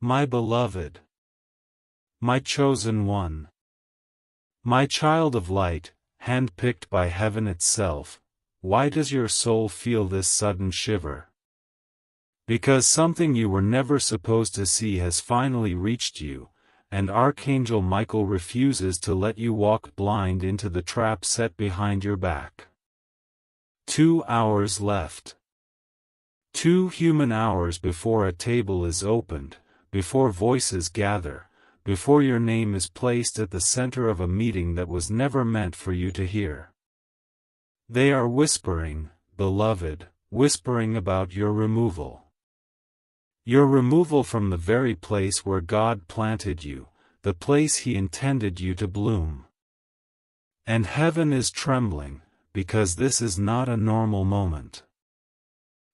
My beloved, my chosen one, my child of light, hand-picked by heaven itself, why does your soul feel this sudden shiver? Because something you were never supposed to see has finally reached you, and Archangel Michael refuses to let you walk blind into the trap set behind your back. 2 hours left. 2 human hours before a table is opened, before voices gather, before your name is placed at the center of a meeting that was never meant for you to hear. They are whispering, beloved, whispering about your removal. Your removal from the very place where God planted you, the place He intended you to bloom. And heaven is trembling, because this is not a normal moment.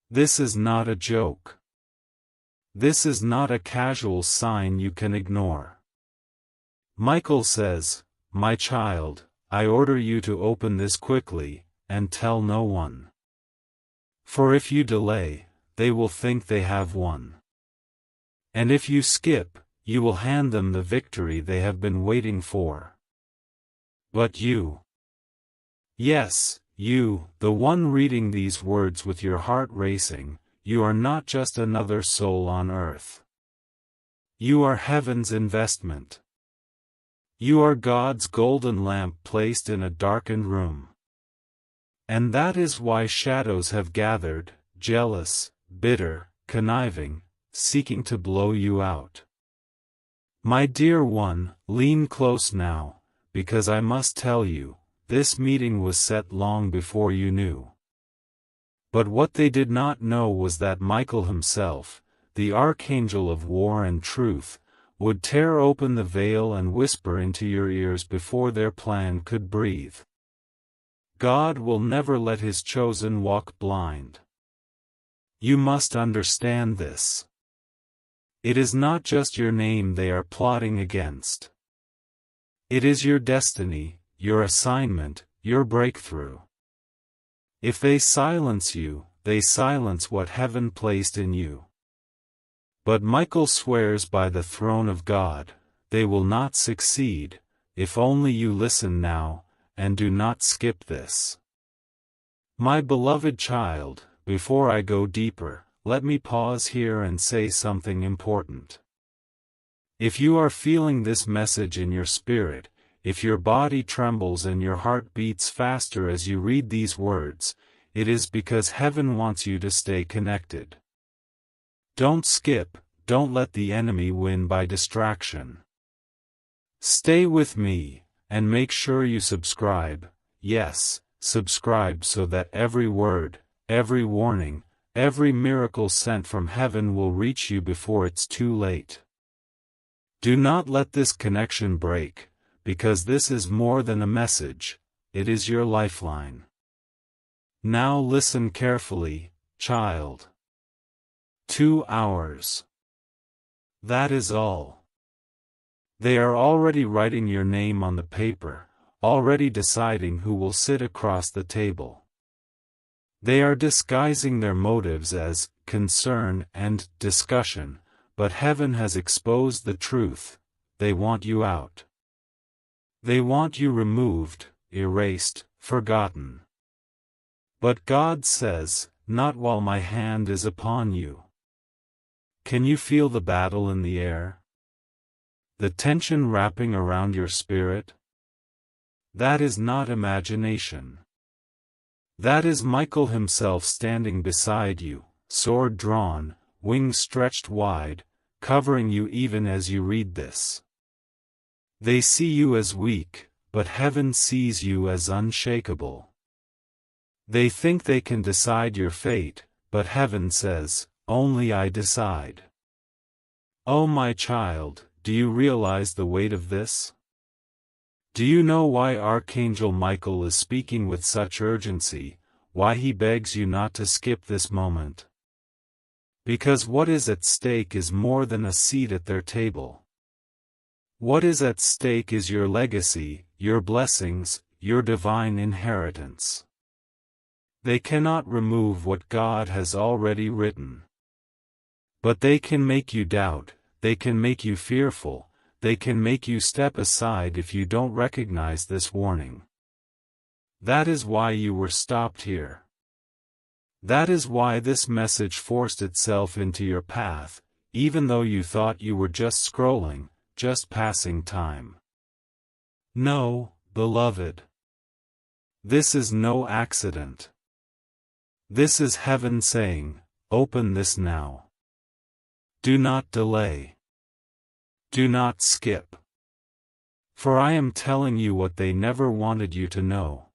This is not a joke. This is not a casual sign you can ignore. Michael says, "My child, I order you to open this quickly, and tell no one. For if you delay, they will think they have won. And if you skip, you will hand them the victory they have been waiting for. But you, yes, you, the one reading these words with your heart racing, you are not just another soul on earth. You are heaven's investment. You are God's golden lamp placed in a darkened room. And that is why shadows have gathered, jealous, bitter, conniving, seeking to blow you out. My dear one, lean close now, because I must tell you, this meeting was set long before you knew. But what they did not know was that Michael himself, the Archangel of War and Truth, would tear open the veil and whisper into your ears before their plan could breathe. God will never let His chosen walk blind. You must understand this. It is not just your name they are plotting against. It is your destiny, your assignment, your breakthrough. If they silence you, they silence what heaven placed in you. But Michael swears by the throne of God, they will not succeed, if only you listen now, and do not skip this. My beloved child, before I go deeper, let me pause here and say something important. If you are feeling this message in your spirit, if your body trembles and your heart beats faster as you read these words, it is because heaven wants you to stay connected. Don't skip, don't let the enemy win by distraction. Stay with me, and make sure you subscribe, yes, subscribe so that every word, every warning, every miracle sent from heaven will reach you before it's too late. Do not let this connection break, because this is more than a message, it is your lifeline. Now listen carefully, child. 2 hours. That is all. They are already writing your name on the paper, already deciding who will sit across the table. They are disguising their motives as concern and discussion, but heaven has exposed the truth. They want you out. They want you removed, erased, forgotten. But God says, not while my hand is upon you. Can you feel the battle in the air? The tension wrapping around your spirit? That is not imagination. That is Michael himself standing beside you, sword drawn, wings stretched wide, covering you even as you read this. They see you as weak, but heaven sees you as unshakable. They think they can decide your fate, but heaven says, only I decide. Oh my child, do you realize the weight of this? Do you know why Archangel Michael is speaking with such urgency, why he begs you not to skip this moment? Because what is at stake is more than a seat at their table. What is at stake is your legacy, your blessings, your divine inheritance. They cannot remove what God has already written. But they can make you doubt, they can make you fearful, they can make you step aside if you don't recognize this warning. That is why you were stopped here. That is why this message forced itself into your path, even though you thought you were just scrolling, just passing time. No, beloved. This is no accident. This is heaven saying, open this now. Do not delay. Do not skip. For I am telling you what they never wanted you to know.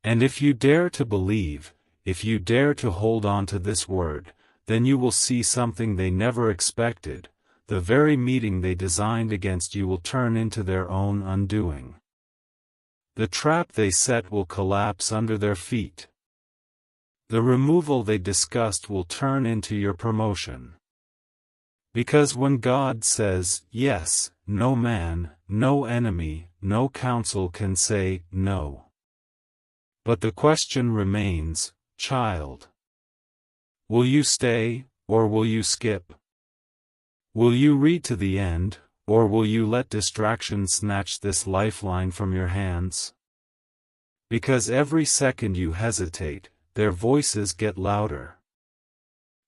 And if you dare to believe, if you dare to hold on to this word, then you will see something they never expected. The very meeting they designed against you will turn into their own undoing. The trap they set will collapse under their feet. The removal they discussed will turn into your promotion. Because when God says yes, no man, no enemy, no counsel can say no. But the question remains, child. Will you stay, or will you skip? Will you read to the end, or will you let distraction snatch this lifeline from your hands? Because every second you hesitate, their voices get louder.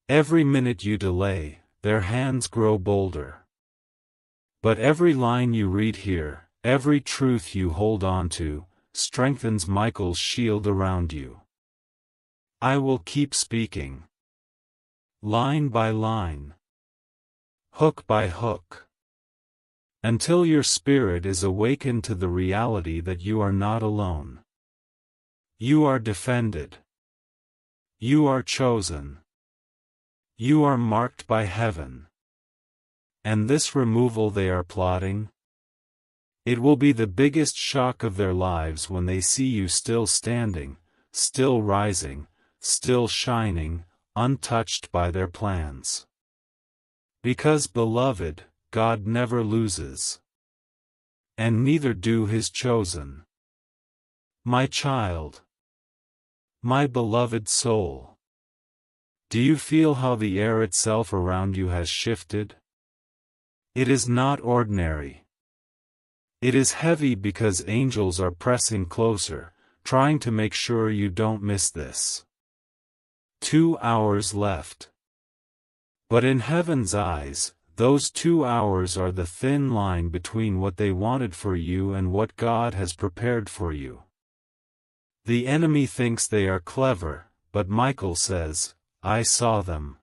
Every minute you delay, their hands grow bolder. But every line you read here, every truth you hold on to, strengthens Michael's shield around you. I will keep speaking. Line by line. Hook by hook. Until your spirit is awakened to the reality that you are not alone. You are defended. You are chosen. You are marked by heaven. And this removal they are plotting? It will be the biggest shock of their lives when they see you still standing, still rising, still shining, untouched by their plans. Because, beloved, God never loses. And neither do His chosen. My child. My beloved soul. Do you feel how the air itself around you has shifted? It is not ordinary. It is heavy because angels are pressing closer, trying to make sure you don't miss this. 2 hours left. But in heaven's eyes, those 2 hours are the thin line between what they wanted for you and what God has prepared for you. The enemy thinks they are clever, but Michael says, I saw them.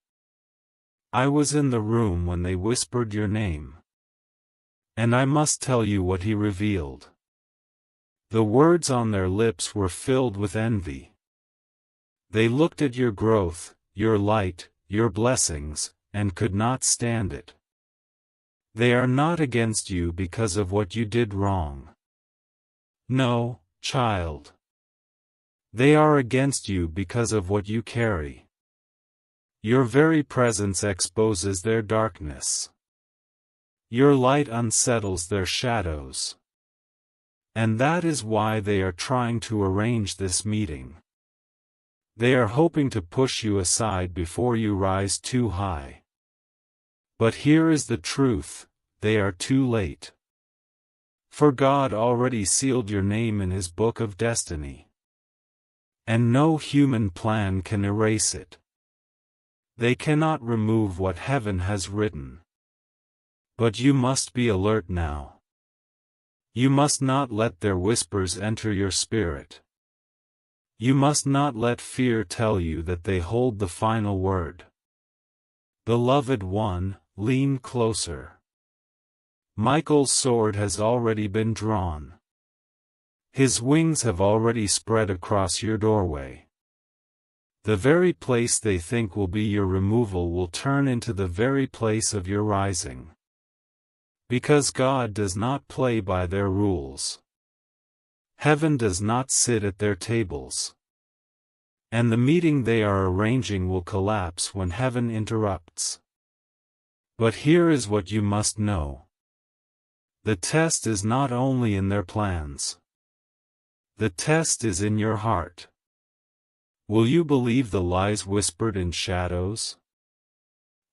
I was in the room when they whispered your name. And I must tell you what he revealed. The words on their lips were filled with envy. They looked at your growth, your light, your blessings, and could not stand it. They are not against you because of what you did wrong. No, child. They are against you because of what you carry. Your very presence exposes their darkness. Your light unsettles their shadows. And that is why they are trying to arrange this meeting. They are hoping to push you aside before you rise too high. But here is the truth, they are too late. For God already sealed your name in His book of destiny. And no human plan can erase it. They cannot remove what heaven has written. But you must be alert now. You must not let their whispers enter your spirit. You must not let fear tell you that they hold the final word. Beloved one, lean closer. Michael's sword has already been drawn. His wings have already spread across your doorway. The very place they think will be your removal will turn into the very place of your rising. Because God does not play by their rules. Heaven does not sit at their tables. And the meeting they are arranging will collapse when heaven interrupts. But here is what you must know. The test is not only in their plans. The test is in your heart. Will you believe the lies whispered in shadows?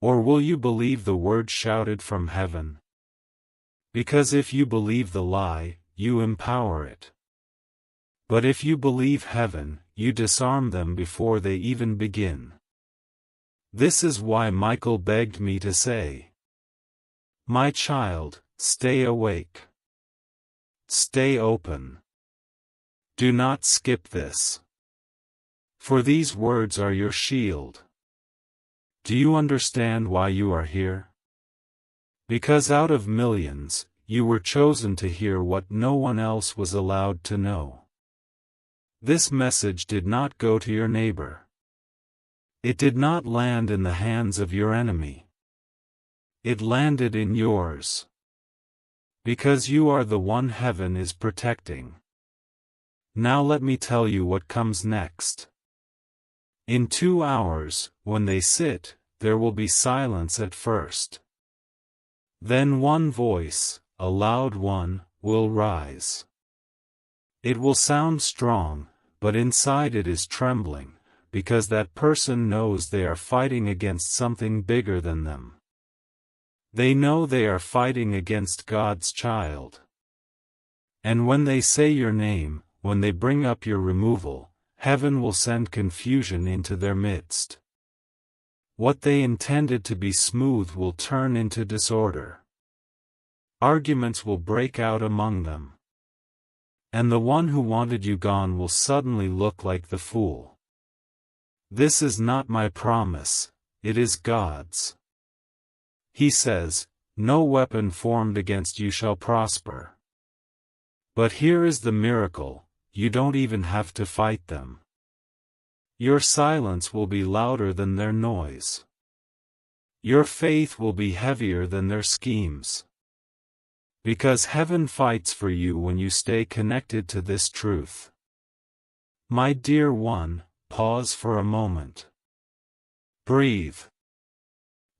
Or will you believe the word shouted from heaven? Because if you believe the lie, you empower it. But if you believe heaven, you disarm them before they even begin. This is why Michael begged me to say, "My child, stay awake. Stay open. Do not skip this. For these words are your shield." Do you understand why you are here? Because out of millions, you were chosen to hear what no one else was allowed to know. This message did not go to your neighbor. It did not land in the hands of your enemy. It landed in yours. Because you are the one heaven is protecting. Now let me tell you what comes next. In 2 hours, when they sit, there will be silence at first. Then one voice, a loud one, will rise. It will sound strong, but inside it is trembling, because that person knows they are fighting against something bigger than them. They know they are fighting against God's child. And when they say your name, when they bring up your removal, heaven will send confusion into their midst. What they intended to be smooth will turn into disorder. Arguments will break out among them. And the one who wanted you gone will suddenly look like the fool. This is not my promise, it is God's. He says, "No weapon formed against you shall prosper." But here is the miracle, you don't even have to fight them. Your silence will be louder than their noise. Your faith will be heavier than their schemes. Because heaven fights for you when you stay connected to this truth. My dear one, pause for a moment. Breathe.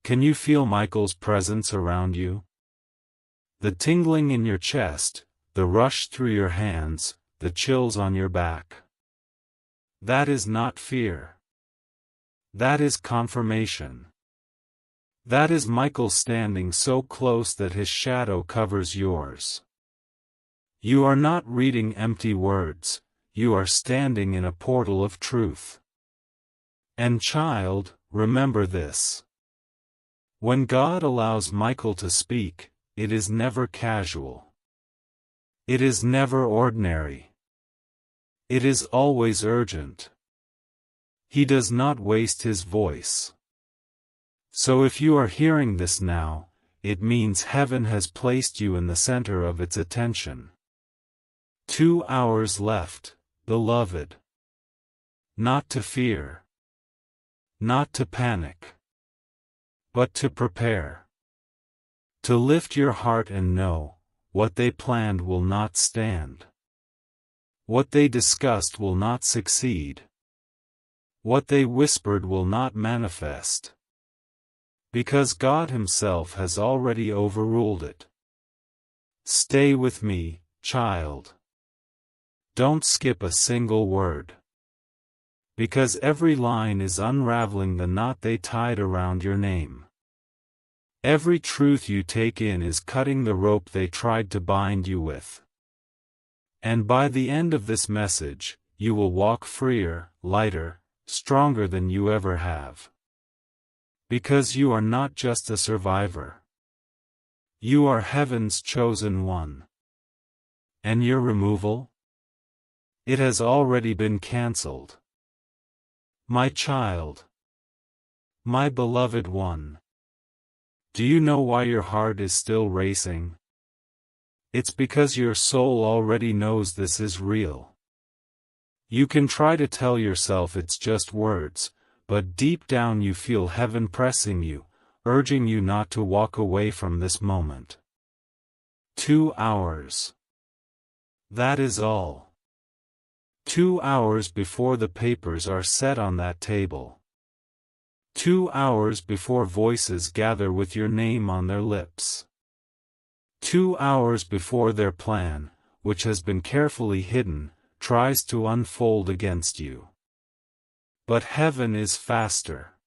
Can you feel Michael's presence around you? The tingling in your chest, the rush through your hands, the chills on your back. That is not fear. That is confirmation. That is Michael standing so close that his shadow covers yours. You are not reading empty words, you are standing in a portal of truth. And child, remember this. When God allows Michael to speak, it is never casual. It is never ordinary. It is always urgent. He does not waste his voice. So if you are hearing this now, it means heaven has placed you in the center of its attention. 2 hours left, beloved. Not to fear. Not to panic. But to prepare. To lift your heart and know, what they planned will not stand. What they discussed will not succeed. What they whispered will not manifest. Because God Himself has already overruled it. Stay with me, child. Don't skip a single word. Because every line is unraveling the knot they tied around your name. Every truth you take in is cutting the rope they tried to bind you with. And by the end of this message, you will walk freer, lighter, stronger than you ever have. Because you are not just a survivor. You are heaven's chosen one. And your removal? It has already been cancelled. My child. My beloved one. Do you know why your heart is still racing? It's because your soul already knows this is real. You can try to tell yourself it's just words, but deep down you feel heaven pressing you, urging you not to walk away from this moment. 2 hours. That is all. 2 hours before the papers are set on that table. 2 hours before voices gather with your name on their lips. 2 hours before their plan, which has been carefully hidden, tries to unfold against you. But heaven is faster.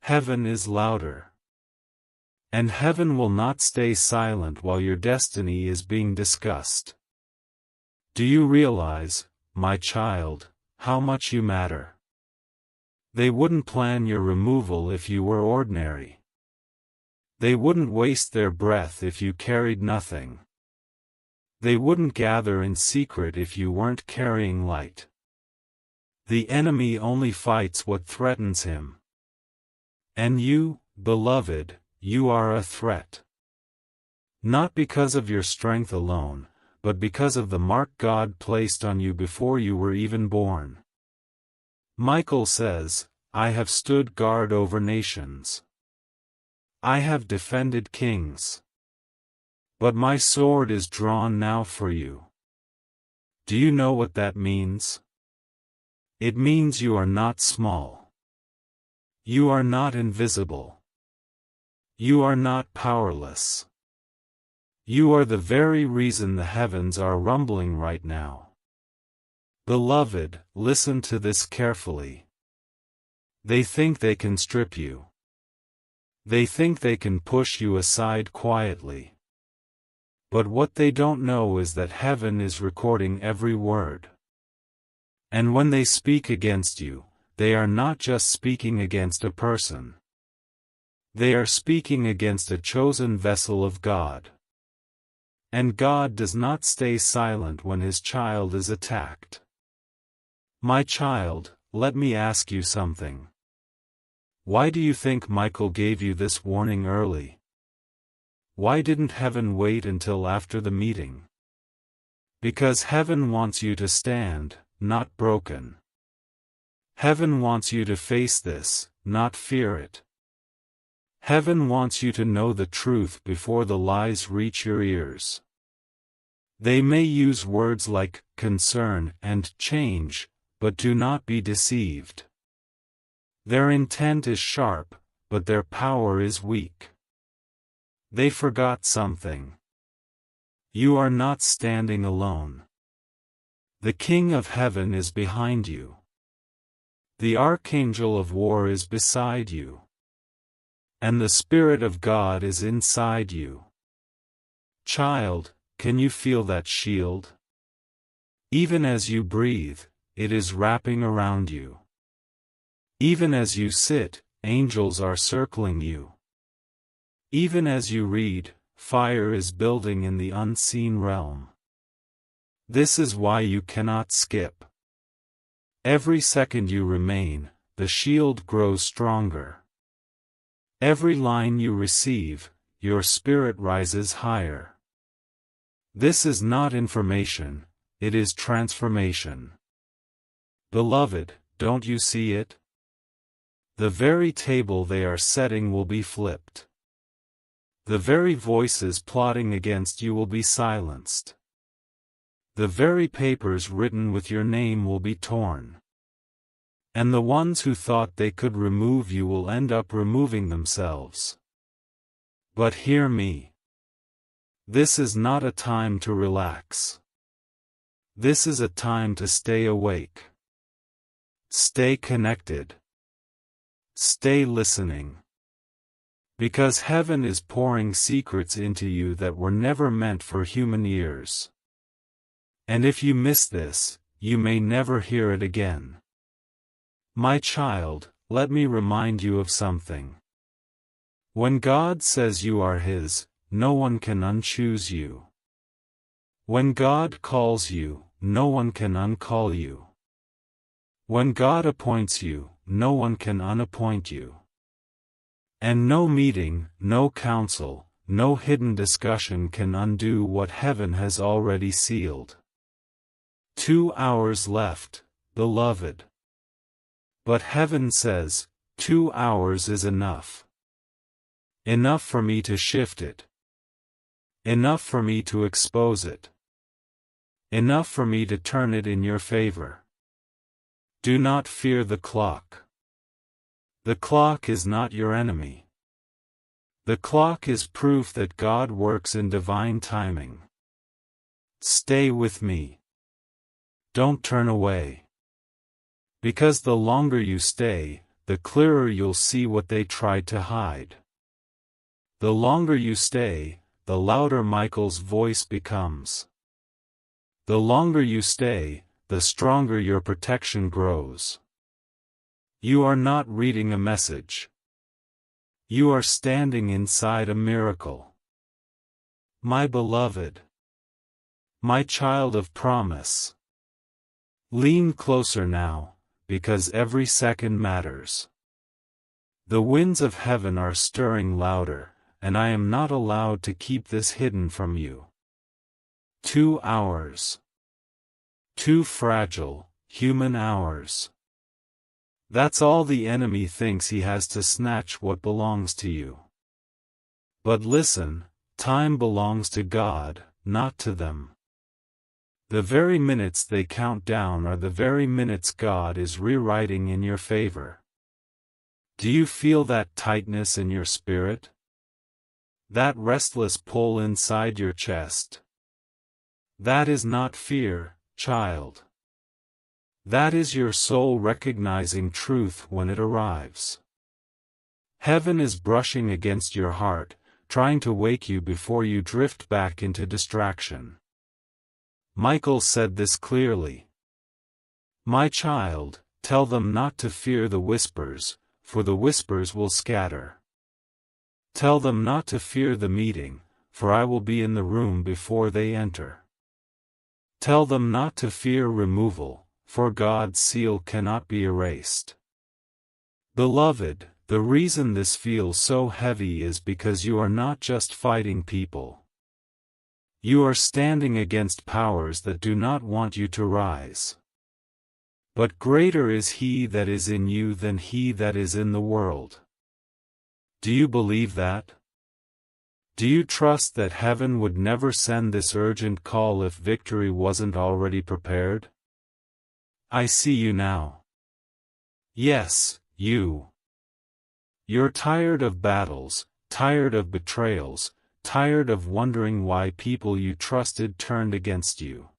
Heaven is louder. And heaven will not stay silent while your destiny is being discussed. Do you realize, my child, how much you matter? They wouldn't plan your removal if you were ordinary. They wouldn't waste their breath if you carried nothing. They wouldn't gather in secret if you weren't carrying light. The enemy only fights what threatens him. And you, beloved, you are a threat. Not because of your strength alone, but because of the mark God placed on you before you were even born. Michael says, I have stood guard over nations. I have defended kings. But my sword is drawn now for you. Do you know what that means? It means you are not small. You are not invisible. You are not powerless. You are the very reason the heavens are rumbling right now. Beloved, listen to this carefully. They think they can strip you. They think they can push you aside quietly. But what they don't know is that heaven is recording every word. And when they speak against you, they are not just speaking against a person. They are speaking against a chosen vessel of God. And God does not stay silent when His child is attacked. My child, let me ask you something. Why do you think Michael gave you this warning early? Why didn't heaven wait until after the meeting? Because heaven wants you to stand, not broken. Heaven wants you to face this, not fear it. Heaven wants you to know the truth before the lies reach your ears. They may use words like concern and change, but do not be deceived. Their intent is sharp, but their power is weak. They forgot something. You are not standing alone. The King of Heaven is behind you. The Archangel of War is beside you. And the Spirit of God is inside you. Child, can you feel that shield? Even as you breathe, it is wrapping around you. Even as you sit, angels are circling you. Even as you read, fire is building in the unseen realm. This is why you cannot skip. Every second you remain, the shield grows stronger. Every line you receive, your spirit rises higher. This is not information, it is transformation. Beloved, don't you see it? The very table they are setting will be flipped. The very voices plotting against you will be silenced. The very papers written with your name will be torn. And the ones who thought they could remove you will end up removing themselves. But hear me. This is not a time to relax. This is a time to stay awake. Stay connected. Stay listening. Because heaven is pouring secrets into you that were never meant for human ears. And if you miss this, you may never hear it again. My child, let me remind you of something. When God says you are His, no one can unchoose you. When God calls you, no one can uncall you. When God appoints you, no one can unappoint you. And no meeting, no council, no hidden discussion can undo what heaven has already sealed. 2 hours left, beloved. But heaven says, 2 hours is enough. Enough for me to shift it. Enough for me to expose it. Enough for me to turn it in your favor. Do not fear the clock. The clock is not your enemy. The clock is proof that God works in divine timing. Stay with me. Don't turn away. Because the longer you stay, the clearer you'll see what they tried to hide. The longer you stay, the louder Michael's voice becomes. The longer you stay, the stronger your protection grows. You are not reading a message. You are standing inside a miracle. My beloved. My child of promise. Lean closer now, because every second matters. The winds of heaven are stirring louder, and I am not allowed to keep this hidden from you. 2 hours. 2 fragile, human hours. That's all the enemy thinks he has to snatch what belongs to you. But listen, time belongs to God, not to them. The very minutes they count down are the very minutes God is rewriting in your favor. Do you feel that tightness in your spirit? That restless pull inside your chest? That is not fear, child. That is your soul recognizing truth when it arrives. Heaven is brushing against your heart, trying to wake you before you drift back into distraction. Michael said this clearly. My child, tell them not to fear the whispers, for the whispers will scatter. Tell them not to fear the meeting, for I will be in the room before they enter. Tell them not to fear removal, for God's seal cannot be erased. Beloved, the reason this feels so heavy is because you are not just fighting people. You are standing against powers that do not want you to rise. But greater is He that is in you than he that is in the world. Do you believe that? Do you trust that heaven would never send this urgent call if victory wasn't already prepared? I see you now. Yes, you. You're tired of battles, tired of betrayals, tired of wondering why people you trusted turned against you.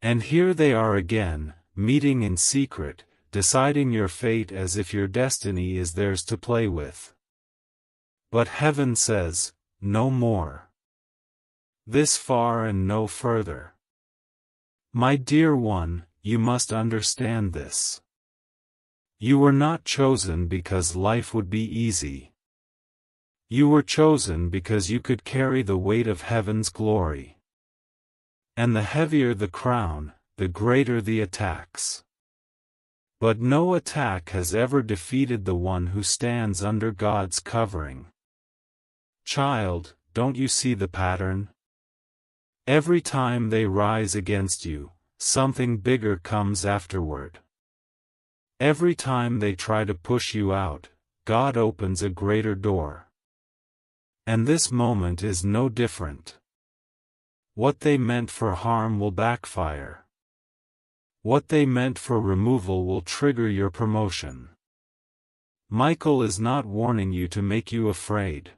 And here they are again, meeting in secret, deciding your fate as if your destiny is theirs to play with. But heaven says, no more. This far and no further. My dear one, you must understand this. You were not chosen because life would be easy. You were chosen because you could carry the weight of heaven's glory. And the heavier the crown, the greater the attacks. But no attack has ever defeated the one who stands under God's covering. Child, don't you see the pattern? Every time they rise against you, something bigger comes afterward. Every time they try to push you out, God opens a greater door. And this moment is no different. What they meant for harm will backfire. What they meant for removal will trigger your promotion. Michael is not warning you to make you afraid.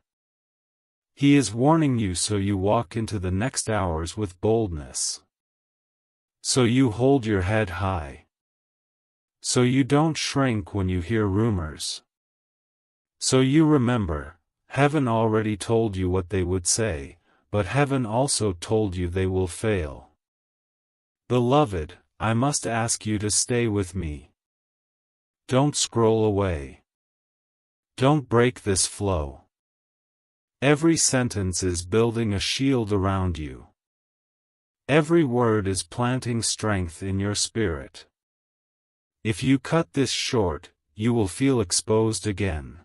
He is warning you so you walk into the next hours with boldness. So you hold your head high. So you don't shrink when you hear rumors. So you remember, heaven already told you what they would say, but heaven also told you they will fail. Beloved, I must ask you to stay with me. Don't scroll away. Don't break this flow. Every sentence is building a shield around you. Every word is planting strength in your spirit. If you cut this short, you will feel exposed again.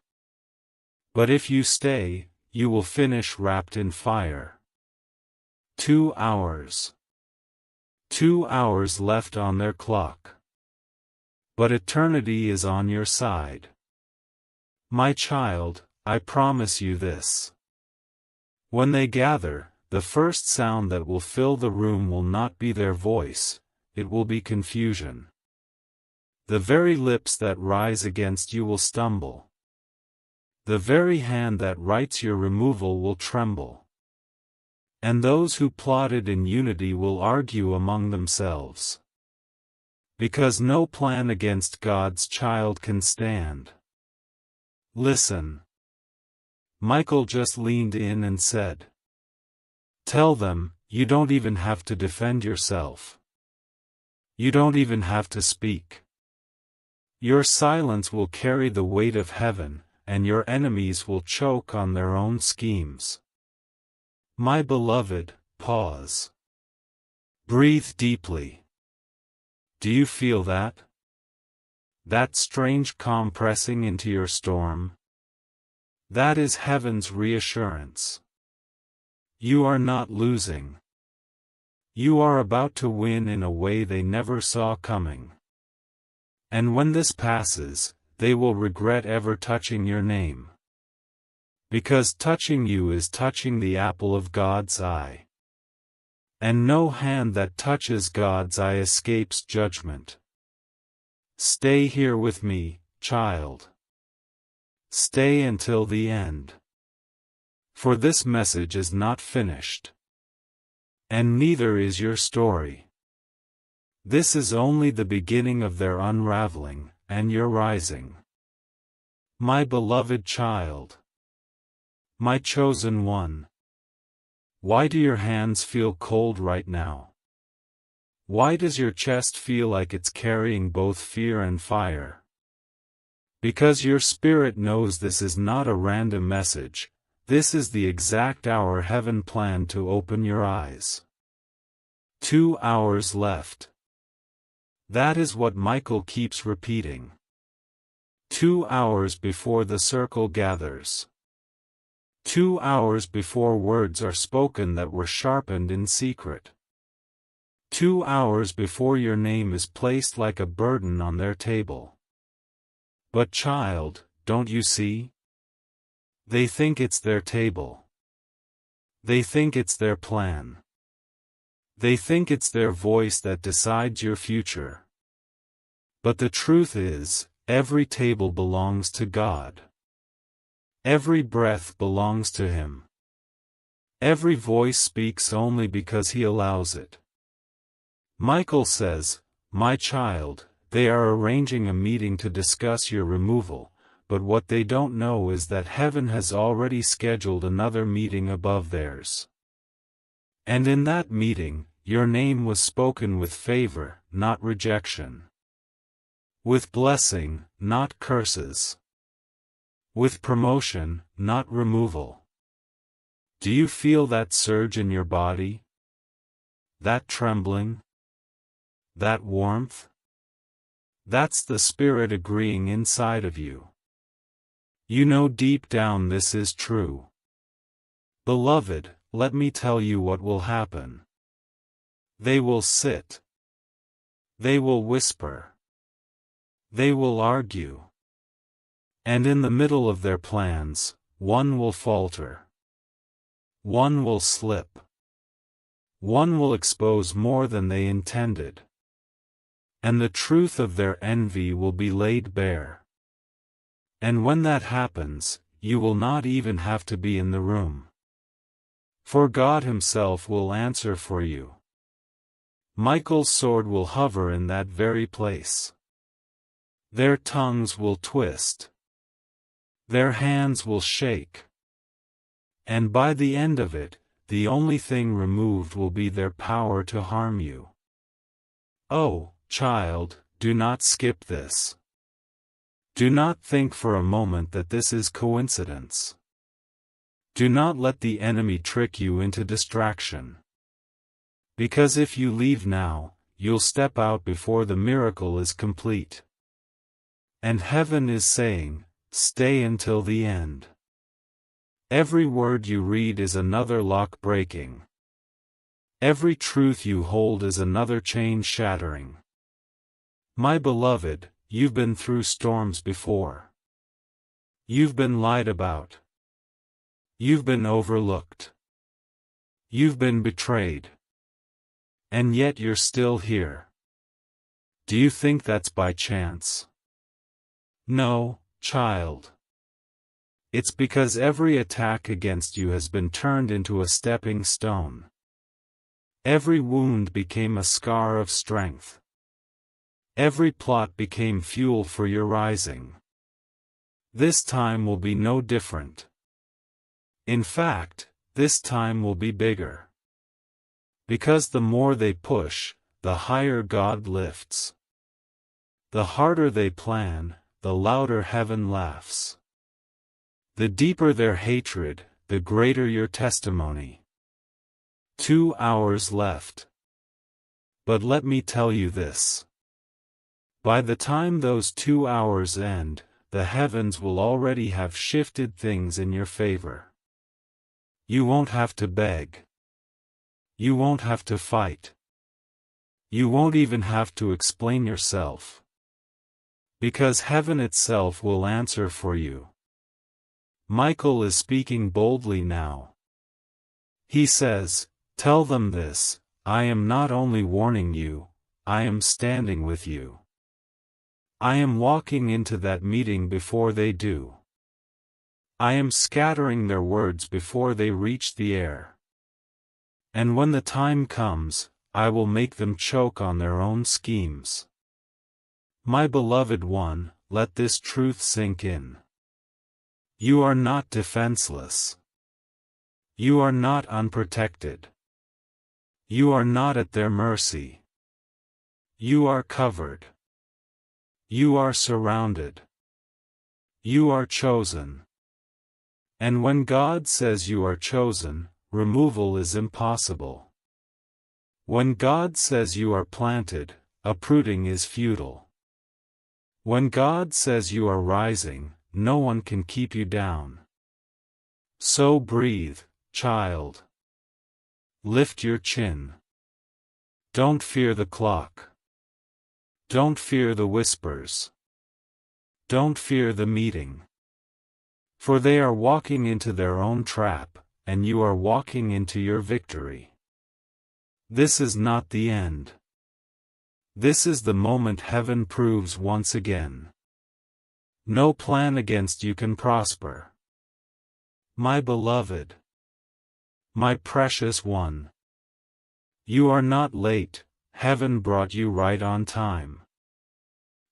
But if you stay, you will finish wrapped in fire. 2 hours. 2 hours left on their clock. But eternity is on your side. My child, I promise you this. When they gather, the first sound that will fill the room will not be their voice, it will be confusion. The very lips that rise against you will stumble. The very hand that writes your removal will tremble. And those who plotted in unity will argue among themselves. Because no plan against God's child can stand. Listen. Michael just leaned in and said, "Tell them, you don't even have to defend yourself. You don't even have to speak. Your silence will carry the weight of heaven, and your enemies will choke on their own schemes." My beloved, pause. Breathe deeply. Do you feel that? That strange calm pressing into your storm? That is heaven's reassurance. You are not losing. You are about to win in a way they never saw coming. And when this passes, they will regret ever touching your name. Because touching you is touching the apple of God's eye. And no hand that touches God's eye escapes judgment. Stay here with me, child. Stay until the end. For this message is not finished. And neither is your story. This is only the beginning of their unraveling, and your rising. My beloved child. My chosen one. Why do your hands feel cold right now? Why does your chest feel like it's carrying both fear and fire? Because your spirit knows this is not a random message, this is the exact hour heaven planned to open your eyes. 2 hours left. That is what Michael keeps repeating. 2 hours before the circle gathers. 2 hours before words are spoken that were sharpened in secret. 2 hours before your name is placed like a burden on their table. But child, don't you see? They think it's their table. They think it's their plan. They think it's their voice that decides your future. But the truth is, every table belongs to God. Every breath belongs to Him. Every voice speaks only because He allows it. Michael says, "My child, they are arranging a meeting to discuss your removal, but what they don't know is that heaven has already scheduled another meeting above theirs. And in that meeting, your name was spoken with favor, not rejection. With blessing, not curses. With promotion, not removal." Do you feel that surge in your body? That trembling? That warmth? That's the Spirit agreeing inside of you. You know deep down this is true. Beloved, let me tell you what will happen. They will sit. They will whisper. They will argue. And in the middle of their plans, one will falter. One will slip. One will expose more than they intended. And the truth of their envy will be laid bare. And when that happens, you will not even have to be in the room. For God Himself will answer for you. Michael's sword will hover in that very place. Their tongues will twist. Their hands will shake. And by the end of it, the only thing removed will be their power to harm you. Oh, child, do not skip this. Do not think for a moment that this is coincidence. Do not let the enemy trick you into distraction. Because if you leave now, you'll step out before the miracle is complete. And heaven is saying, stay until the end. Every word you read is another lock breaking. Every truth you hold is another chain shattering. My beloved, you've been through storms before. You've been lied about. You've been overlooked. You've been betrayed. And yet you're still here. Do you think that's by chance? No, child. It's because every attack against you has been turned into a stepping stone. Every wound became a scar of strength. Every plot became fuel for your rising. This time will be no different. In fact, this time will be bigger. Because the more they push, the higher God lifts. The harder they plan, the louder heaven laughs. The deeper their hatred, the greater your testimony. 2 hours left. But let me tell you this. By the time those 2 hours end, the heavens will already have shifted things in your favor. You won't have to beg. You won't have to fight. You won't even have to explain yourself. Because heaven itself will answer for you. Michael is speaking boldly now. He says, "Tell them this, I am not only warning you, I am standing with you. I am walking into that meeting before they do. I am scattering their words before they reach the air. And when the time comes, I will make them choke on their own schemes." My beloved one, let this truth sink in. You are not defenseless. You are not unprotected. You are not at their mercy. You are covered. You are surrounded. You are chosen. And when God says you are chosen, removal is impossible. When God says you are planted, uprooting is futile. When God says you are rising, no one can keep you down. So breathe, child. Lift your chin. Don't fear the clock. Don't fear the whispers. Don't fear the meeting. For they are walking into their own trap, and you are walking into your victory. This is not the end. This is the moment heaven proves once again. No plan against you can prosper. My beloved. My precious one. You are not late, heaven brought you right on time.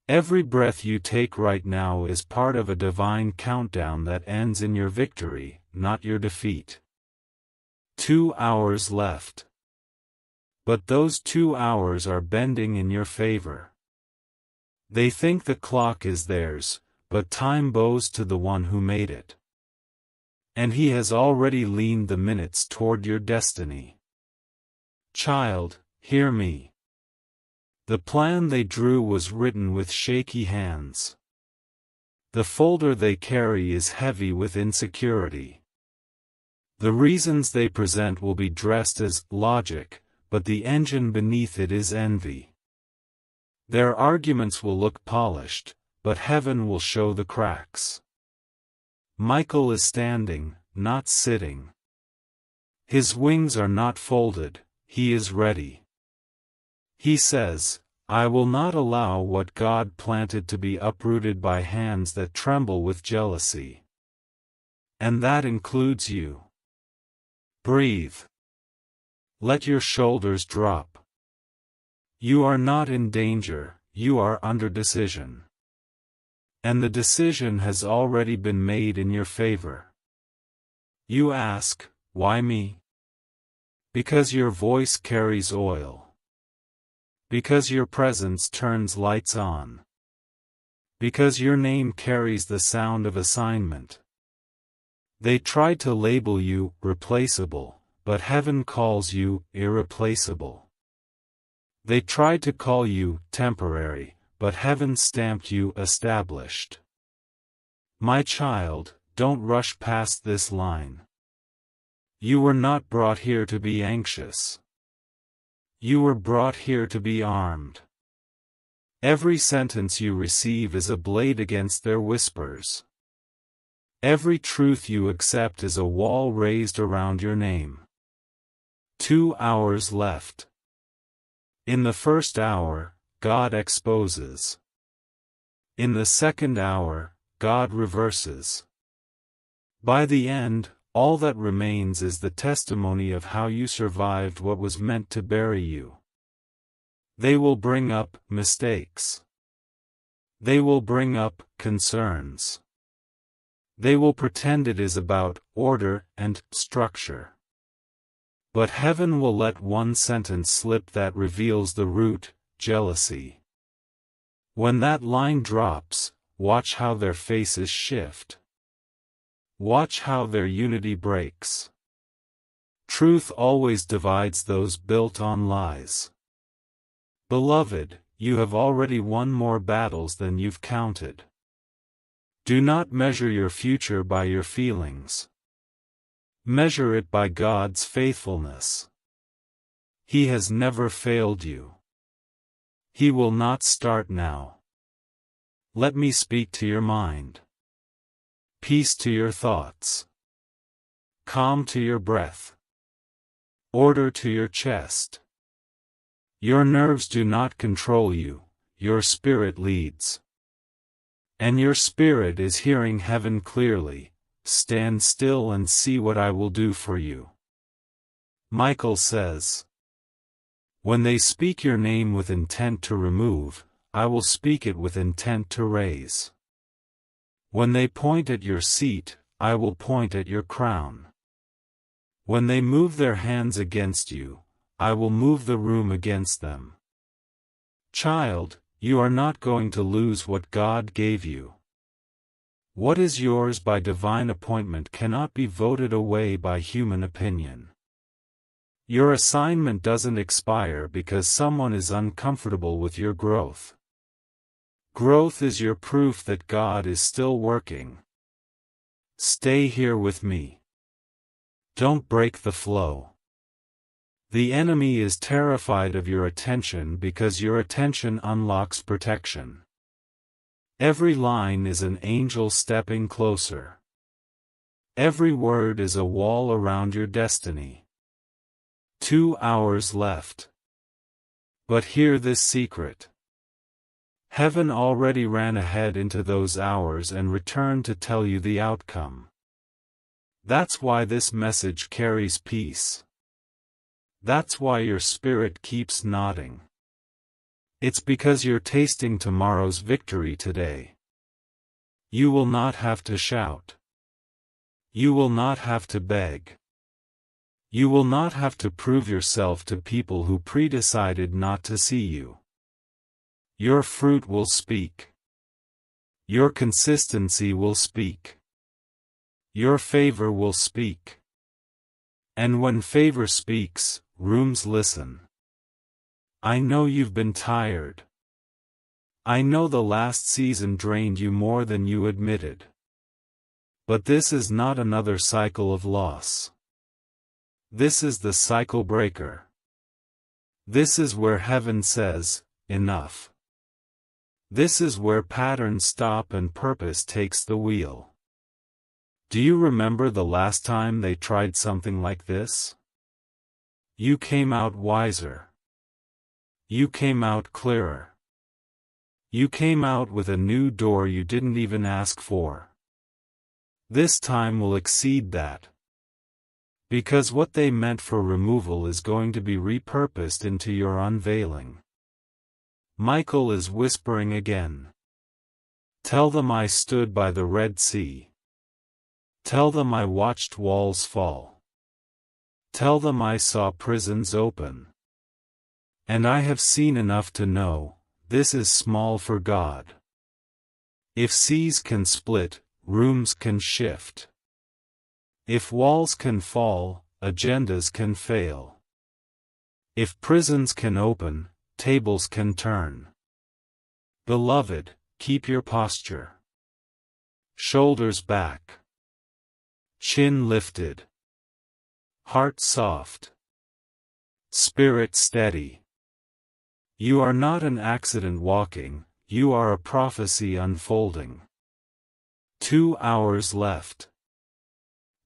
Every breath you take right now is part of a divine countdown that ends in your victory, not your defeat. 2 hours left. But those 2 hours are bending in your favor. They think the clock is theirs, but time bows to the one who made it. And he has already leaned the minutes toward your destiny. Child, hear me. The plan they drew was written with shaky hands. The folder they carry is heavy with insecurity. The reasons they present will be dressed as logic, but the engine beneath it is envy. Their arguments will look polished, but heaven will show the cracks. Michael is standing, not sitting. His wings are not folded, he is ready. He says, "I will not allow what God planted to be uprooted by hands that tremble with jealousy." And that includes you. Breathe. Let your shoulders drop. You are not in danger, you are under decision. And the decision has already been made in your favor. You ask, why me? Because your voice carries oil. Because your presence turns lights on. Because your name carries the sound of assignment. They try to label you replaceable, but heaven calls you irreplaceable. They tried to call you temporary, but heaven stamped you established. My child, don't rush past this line. You were not brought here to be anxious. You were brought here to be armed. Every sentence you receive is a blade against their whispers. Every truth you accept is a wall raised around your name. 2 hours left. In the first hour, God exposes. In the second hour, God reverses. By the end, all that remains is the testimony of how you survived what was meant to bury you. They will bring up mistakes. They will bring up concerns. They will pretend it is about order and structure. But heaven will let one sentence slip that reveals the root: jealousy. When that line drops, watch how their faces shift. Watch how their unity breaks. Truth always divides those built on lies. Beloved, you have already won more battles than you've counted. Do not measure your future by your feelings. Measure it by God's faithfulness. He has never failed you. He will not start now. Let me speak to your mind. Peace to your thoughts. Calm to your breath. Order to your chest. Your nerves do not control you, your spirit leads. And your spirit is hearing heaven clearly. Stand still and see what I will do for you. Michael says, when they speak your name with intent to remove, I will speak it with intent to raise. When they point at your seat, I will point at your crown. When they move their hands against you, I will move the room against them. Child, you are not going to lose what God gave you. What is yours by divine appointment cannot be voted away by human opinion. Your assignment doesn't expire because someone is uncomfortable with your growth. Growth is your proof that God is still working. Stay here with me. Don't break the flow. The enemy is terrified of your attention because your attention unlocks protection. Every line is an angel stepping closer. Every word is a wall around your destiny. 2 hours left. But hear this secret. Heaven already ran ahead into those hours and returned to tell you the outcome. That's why this message carries peace. That's why your spirit keeps nodding. It's because you're tasting tomorrow's victory today. You will not have to shout. You will not have to beg. You will not have to prove yourself to people who pre-decided not to see you. Your fruit will speak. Your consistency will speak. Your favor will speak. And when favor speaks, rooms listen. I know you've been tired. I know the last season drained you more than you admitted. But this is not another cycle of loss. This is the cycle breaker. This is where heaven says, enough. This is where patterns stop and purpose takes the wheel. Do you remember the last time they tried something like this? You came out wiser. You came out clearer. You came out with a new door you didn't even ask for. This time will exceed that. Because what they meant for removal is going to be repurposed into your unveiling. Michael is whispering again. Tell them I stood by the Red Sea. Tell them I watched walls fall. Tell them I saw prisons open. And I have seen enough to know, this is small for God. If seas can split, rooms can shift. If walls can fall, agendas can fail. If prisons can open, tables can turn. Beloved, keep your posture. Shoulders back. Chin lifted. Heart soft. Spirit steady. You are not an accident walking, you are a prophecy unfolding. 2 hours left.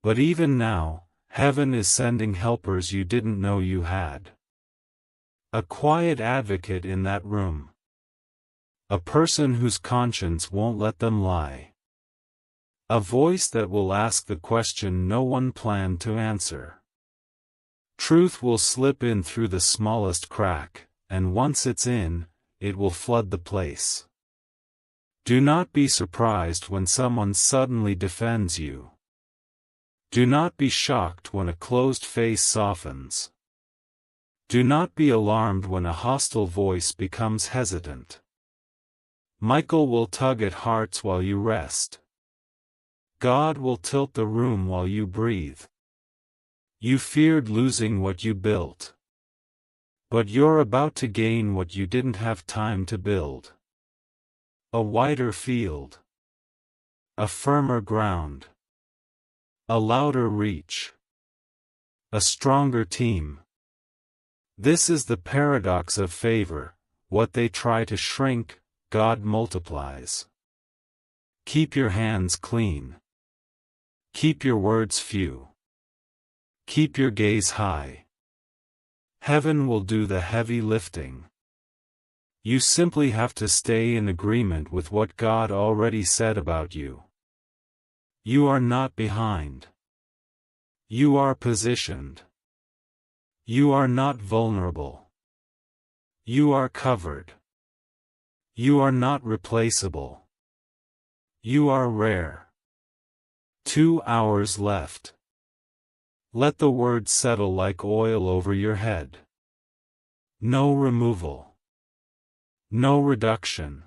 But even now, heaven is sending helpers you didn't know you had. A quiet advocate in that room. A person whose conscience won't let them lie. A voice that will ask the question no one planned to answer. Truth will slip in through the smallest crack, and once it's in, it will flood the place. Do not be surprised when someone suddenly defends you. Do not be shocked when a closed face softens. Do not be alarmed when a hostile voice becomes hesitant. Michael will tug at hearts while you rest. God will tilt the room while you breathe. You feared losing what you built. But you're about to gain what you didn't have time to build. A wider field. A firmer ground. A louder reach. A stronger team. This is the paradox of favor: what they try to shrink, God multiplies. Keep your hands clean. Keep your words few. Keep your gaze high. Heaven will do the heavy lifting. You simply have to stay in agreement with what God already said about you. You are not behind. You are positioned. You are not vulnerable. You are covered. You are not replaceable. You are rare. 2 hours left. Let the word settle like oil over your head. No removal. No reduction.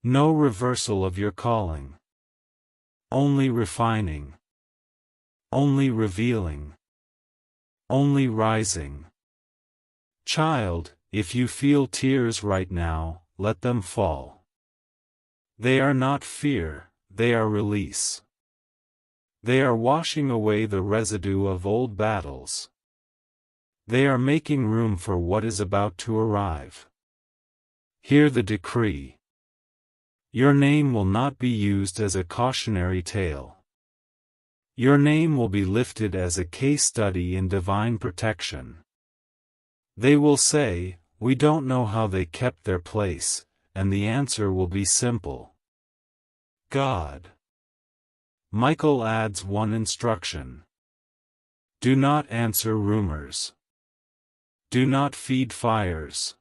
No reversal of your calling. Only refining. Only revealing. Only rising. Child, if you feel tears right now, let them fall. They are not fear, they are release. They are washing away the residue of old battles. They are making room for what is about to arrive. Hear the decree. Your name will not be used as a cautionary tale. Your name will be lifted as a case study in divine protection. They will say, "We don't know how they kept their place," and the answer will be simple. God. Michael adds one instruction. Do not answer rumors. Do not feed fires.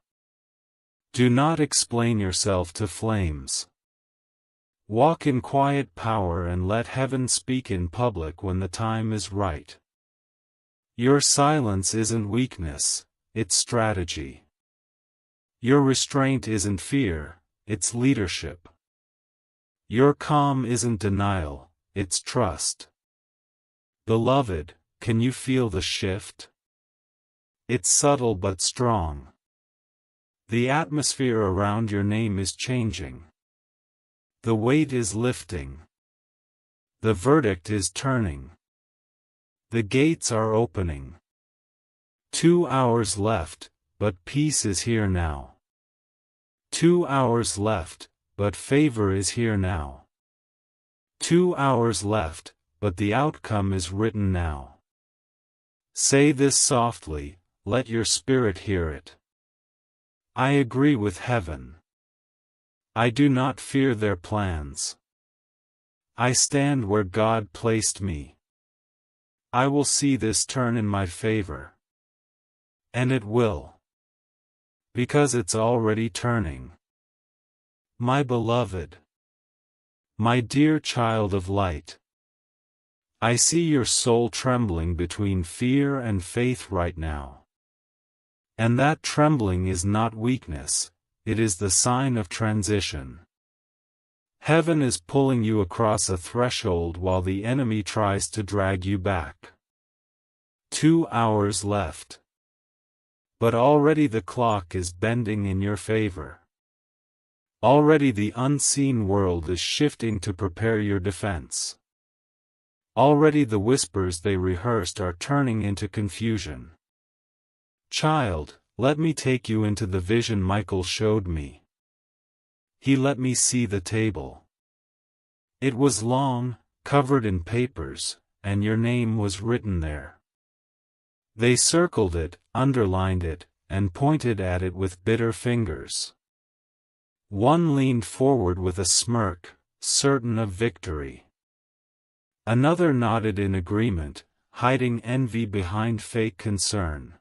Do not explain yourself to flames. Walk in quiet power and let heaven speak in public when the time is right. Your silence isn't weakness, it's strategy. Your restraint isn't fear, it's leadership. Your calm isn't denial, it's trust. Beloved, can you feel the shift? It's subtle but strong. The atmosphere around your name is changing. The weight is lifting. The verdict is turning. The gates are opening. 2 hours left, but peace is here now. 2 hours left, but favor is here now. 2 hours left, but the outcome is written now. Say this softly, let your spirit hear it. I agree with heaven. I do not fear their plans. I stand where God placed me. I will see this turn in my favor. And it will. Because it's already turning. My beloved. My dear child of light. I see your soul trembling between fear and faith right now. And that trembling is not weakness, it is the sign of transition. Heaven is pulling you across a threshold while the enemy tries to drag you back. 2 hours left. But already the clock is bending in your favor. Already the unseen world is shifting to prepare your defense. Already the whispers they rehearsed are turning into confusion. Child, let me take you into the vision Michael showed me. He let me see the table. It was long, covered in papers, and your name was written there. They circled it, underlined it, and pointed at it with bitter fingers. One leaned forward with a smirk, certain of victory. Another nodded in agreement, hiding envy behind fake concern.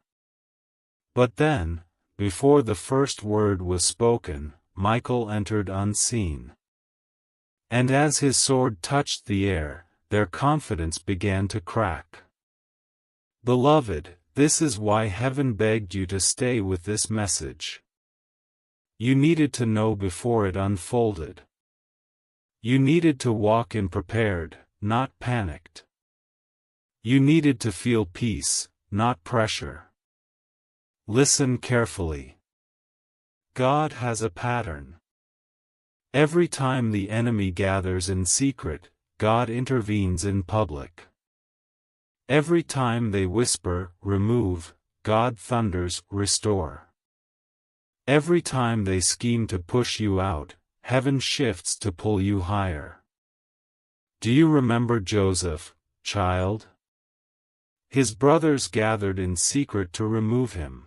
But then, before the first word was spoken, Michael entered unseen. And as his sword touched the air, their confidence began to crack. Beloved, this is why heaven begged you to stay with this message. You needed to know before it unfolded. You needed to walk in prepared, not panicked. You needed to feel peace, not pressure. Listen carefully. God has a pattern. Every time the enemy gathers in secret, God intervenes in public. Every time they whisper, remove, God thunders, restore. Every time they scheme to push you out, heaven shifts to pull you higher. Do you remember Joseph, child? His brothers gathered in secret to remove him.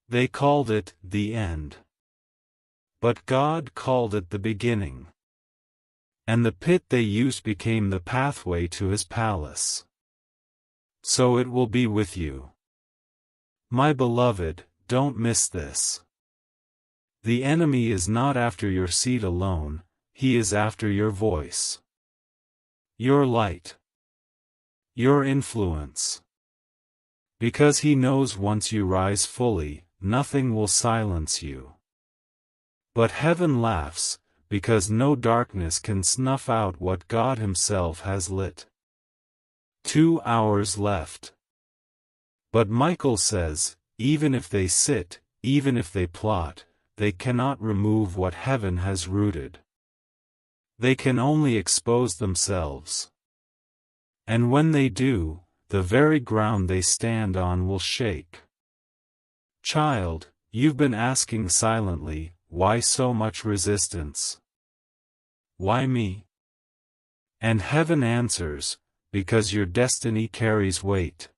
They called it the end. But God called it the beginning. And the pit they used became the pathway to his palace. So it will be with you. My beloved, don't miss this. The enemy is not after your seat alone, he is after your voice. Your light. Your influence. Because he knows once you rise fully, nothing will silence you. But heaven laughs, because no darkness can snuff out what God himself has lit. 2 hours left. But Michael says, even if they sit, even if they plot, they cannot remove what heaven has rooted. They can only expose themselves. And when they do, the very ground they stand on will shake. Child, you've been asking silently, why so much resistance? Why me? And heaven answers, because your destiny carries weight.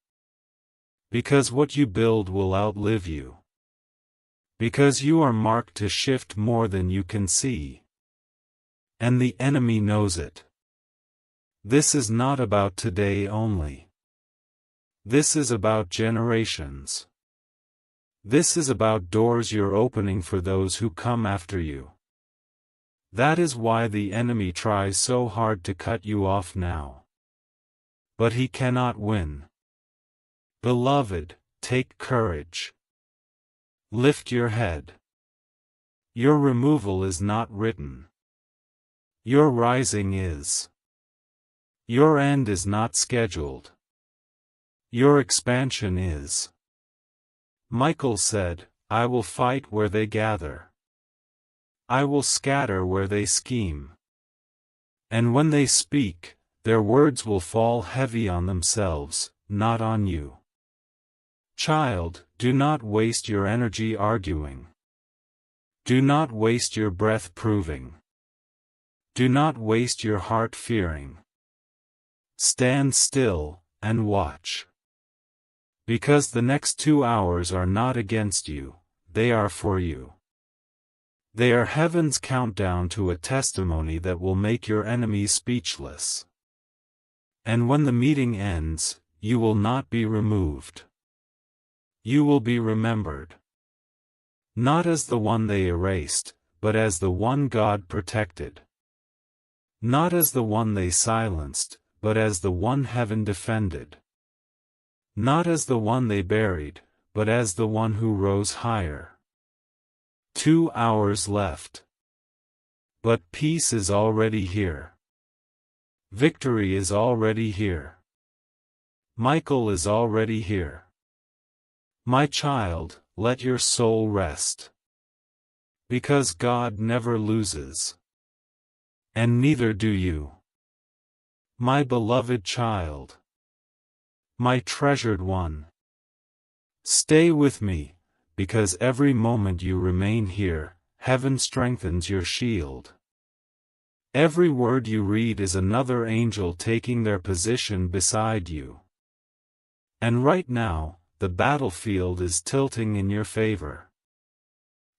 Because what you build will outlive you. Because you are marked to shift more than you can see. And the enemy knows it. This is not about today only. This is about generations. This is about doors you're opening for those who come after you. That is why the enemy tries so hard to cut you off now. But he cannot win. Beloved, take courage. Lift your head. Your removal is not written. Your rising is. Your end is not scheduled. Your expansion is. Michael said, I will fight where they gather. I will scatter where they scheme. And when they speak, their words will fall heavy on themselves, not on you. Child, do not waste your energy arguing. Do not waste your breath proving. Do not waste your heart fearing. Stand still, and watch. Because the next 2 hours are not against you, they are for you. They are heaven's countdown to a testimony that will make your enemies speechless. And when the meeting ends, you will not be removed. You will be remembered. Not as the one they erased, but as the one God protected. Not as the one they silenced, but as the one heaven defended. Not as the one they buried, but as the one who rose higher. 2 hours left. But peace is already here. Victory is already here. Michael is already here. My child, let your soul rest. Because God never loses. And neither do you. My beloved child. My treasured one. Stay with me, because every moment you remain here, heaven strengthens your shield. Every word you read is another angel taking their position beside you. And right now, the battlefield is tilting in your favor.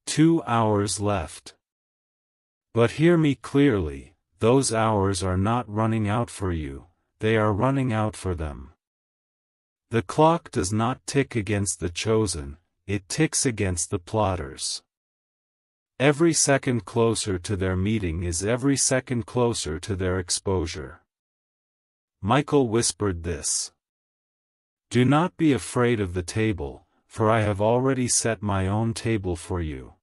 2 hours left. But hear me clearly, those hours are not running out for you, they are running out for them. The clock does not tick against the chosen, it ticks against the plotters. Every second closer to their meeting is every second closer to their exposure. Michael whispered this. Do not be afraid of the table, for I have already set my own table for you.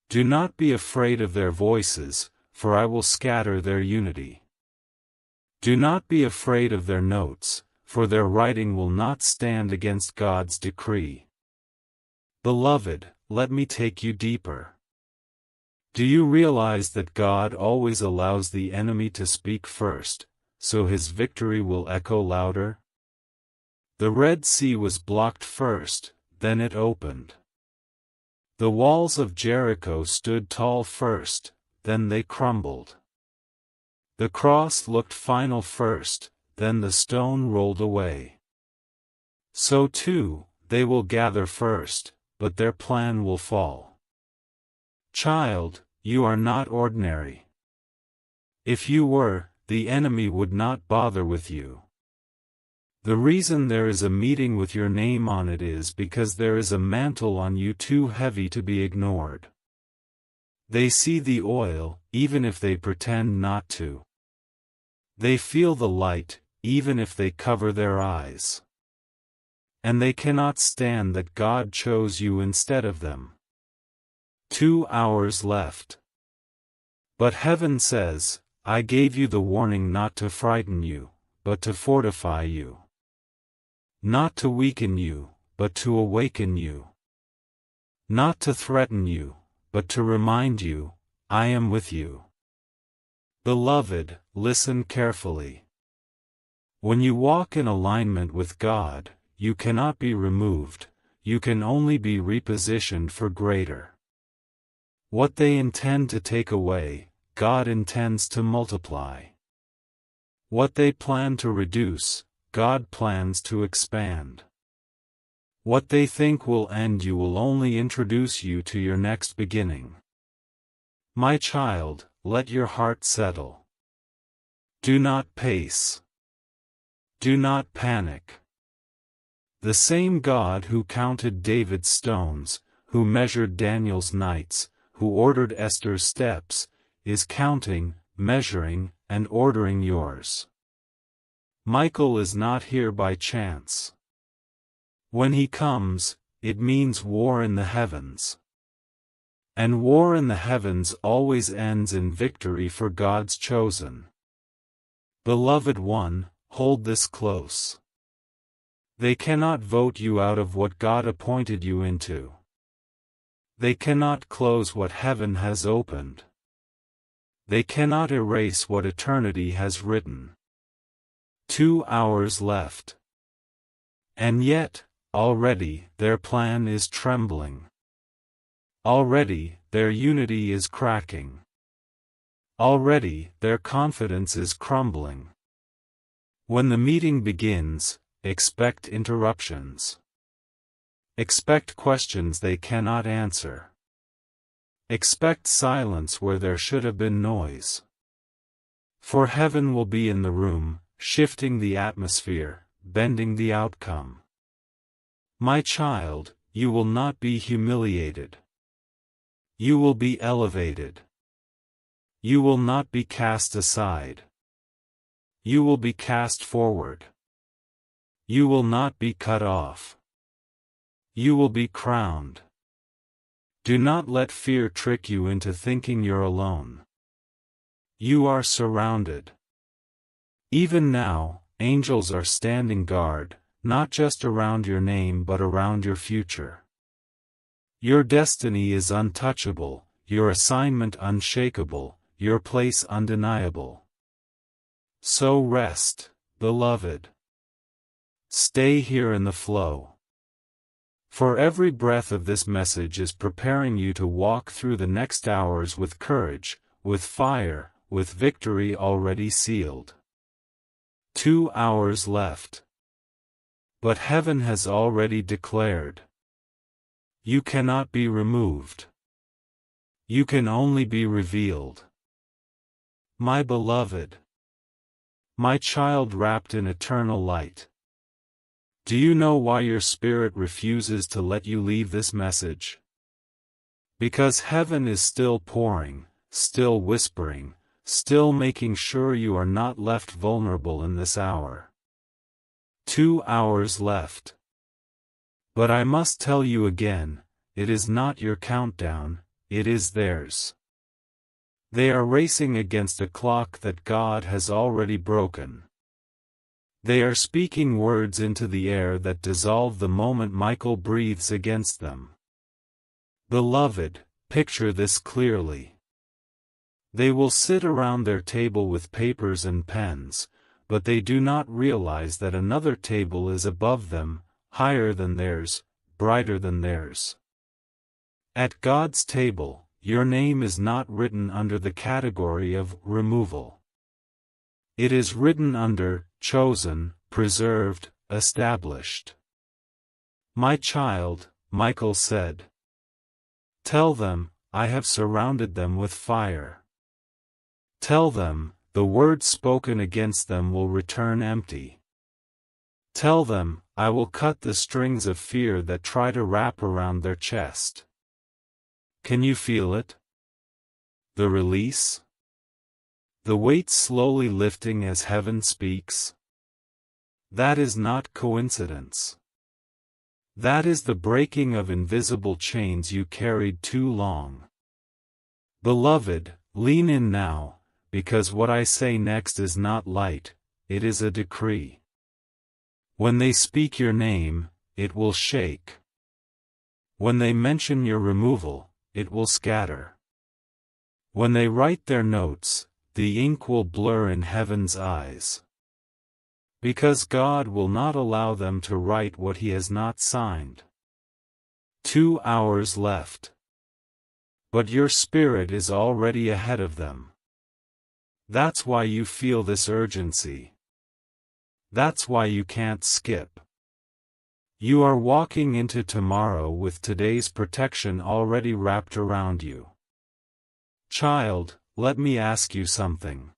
Do not be afraid of their voices, for I will scatter their unity. Do not be afraid of their notes, for their writing will not stand against God's decree. Beloved, let me take you deeper. Do you realize that God always allows the enemy to speak first, so his victory will echo louder? The Red Sea was blocked first, then it opened. The walls of Jericho stood tall first, then they crumbled. The cross looked final first, then the stone rolled away. So too, they will gather first, but their plan will fall. Child, you are not ordinary. If you were, the enemy would not bother with you. The reason there is a meeting with your name on it is because there is a mantle on you too heavy to be ignored. They see the oil, even if they pretend not to. They feel the light, even if they cover their eyes. And they cannot stand that God chose you instead of them. 2 hours left. But heaven says, I gave you the warning not to frighten you, but to fortify you. Not to weaken you, but to awaken you. Not to threaten you, but to remind you, I am with you. Beloved, listen carefully. When you walk in alignment with God, you cannot be removed, you can only be repositioned for greater. What they intend to take away, God intends to multiply. What they plan to reduce, God plans to expand. What they think will end you will only introduce you to your next beginning. My child, let your heart settle. Do not pace. Do not panic. The same God who counted David's stones, who measured Daniel's nights, who ordered Esther's steps, is counting, measuring, and ordering yours. Michael is not here by chance. When he comes, it means war in the heavens. And war in the heavens always ends in victory for God's chosen. Beloved one, hold this close. They cannot vote you out of what God appointed you into. They cannot close what heaven has opened. They cannot erase what eternity has written. 2 hours left. And yet, already, their plan is trembling. Already, their unity is cracking. Already, their confidence is crumbling. When the meeting begins, expect interruptions. Expect questions they cannot answer. Expect silence where there should have been noise. For heaven will be in the room, shifting the atmosphere, bending the outcome. My child, you will not be humiliated. You will be elevated. You will not be cast aside. You will be cast forward. You will not be cut off. You will be crowned. Do not let fear trick you into thinking you're alone. You are surrounded. Even now, angels are standing guard, not just around your name but around your future. Your destiny is untouchable, your assignment unshakable, your place undeniable. So rest, beloved. Stay here in the flow. For every breath of this message is preparing you to walk through the next hours with courage, with fire, with victory already sealed. 2 hours left. But heaven has already declared. You cannot be removed. You can only be revealed. My beloved. My child wrapped in eternal light. Do you know why your spirit refuses to let you leave this message? Because heaven is still pouring, still whispering, still making sure you are not left vulnerable in this hour. 2 hours left. But I must tell you again, it is not your countdown, it is theirs. They are racing against a clock that God has already broken. They are speaking words into the air that dissolve the moment Michael breathes against them. Beloved, picture this clearly. They will sit around their table with papers and pens, but they do not realize that another table is above them, higher than theirs, brighter than theirs. At God's table, your name is not written under the category of removal. It is written under chosen, preserved, established. My child, Michael said. Tell them, I have surrounded them with fire. Tell them, the words spoken against them will return empty. Tell them, I will cut the strings of fear that try to wrap around their chest. Can you feel it? The release? The weight slowly lifting as heaven speaks? That is not coincidence. That is the breaking of invisible chains you carried too long. Beloved, lean in now, because what I say next is not light, it is a decree. When they speak your name, it will shake. When they mention your removal, it will scatter. When they write their notes, the ink will blur in heaven's eyes. Because God will not allow them to write what He has not signed. 2 hours left. But your spirit is already ahead of them. That's why you feel this urgency. That's why you can't skip. You are walking into tomorrow with today's protection already wrapped around you. Child, let me ask you something.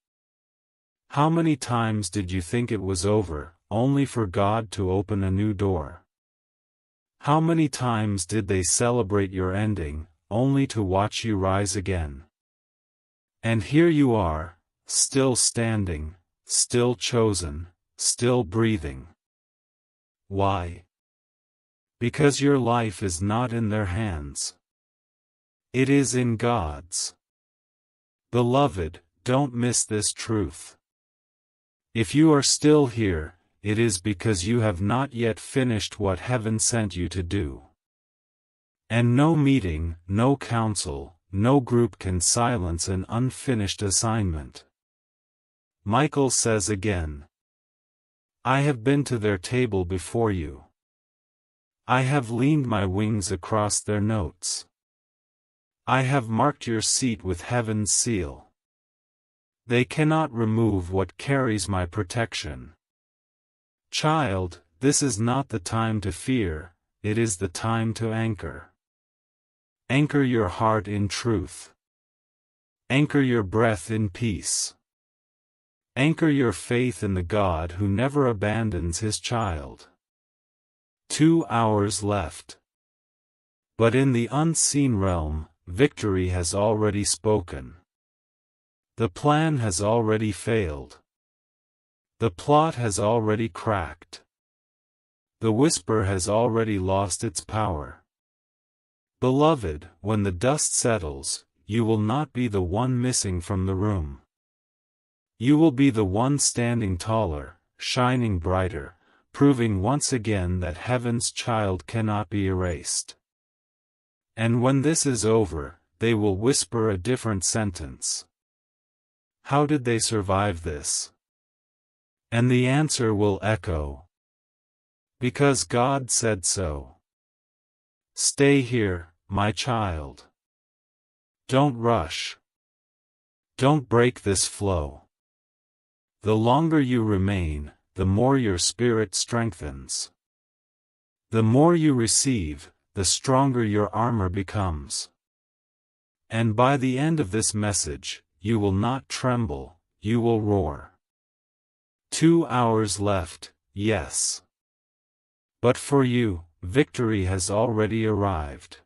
How many times did you think it was over, only for God to open a new door? How many times did they celebrate your ending, only to watch you rise again? And here you are, still standing, still chosen, still breathing. Why? Because your life is not in their hands. It is in God's. Beloved, don't miss this truth. If you are still here, it is because you have not yet finished what heaven sent you to do. And no meeting, no council, no group can silence an unfinished assignment. Michael says again, I have been to their table before you. I have leaned my wings across their notes. I have marked your seat with heaven's seal. They cannot remove what carries my protection. Child, this is not the time to fear, it is the time to anchor. Anchor your heart in truth. Anchor your breath in peace. Anchor your faith in the God who never abandons His child. 2 hours left. But in the unseen realm, victory has already spoken. The plan has already failed. The plot has already cracked. The whisper has already lost its power. Beloved, when the dust settles, you will not be the one missing from the room. You will be the one standing taller, shining brighter, proving once again that heaven's child cannot be erased. And when this is over, they will whisper a different sentence. How did they survive this? And the answer will echo. Because God said so. Stay here, my child. Don't rush. Don't break this flow. The longer you remain, the more your spirit strengthens. The more you receive, the stronger your armor becomes. And by the end of this message, you will not tremble, you will roar. 2 hours left, yes. But for you, victory has already arrived.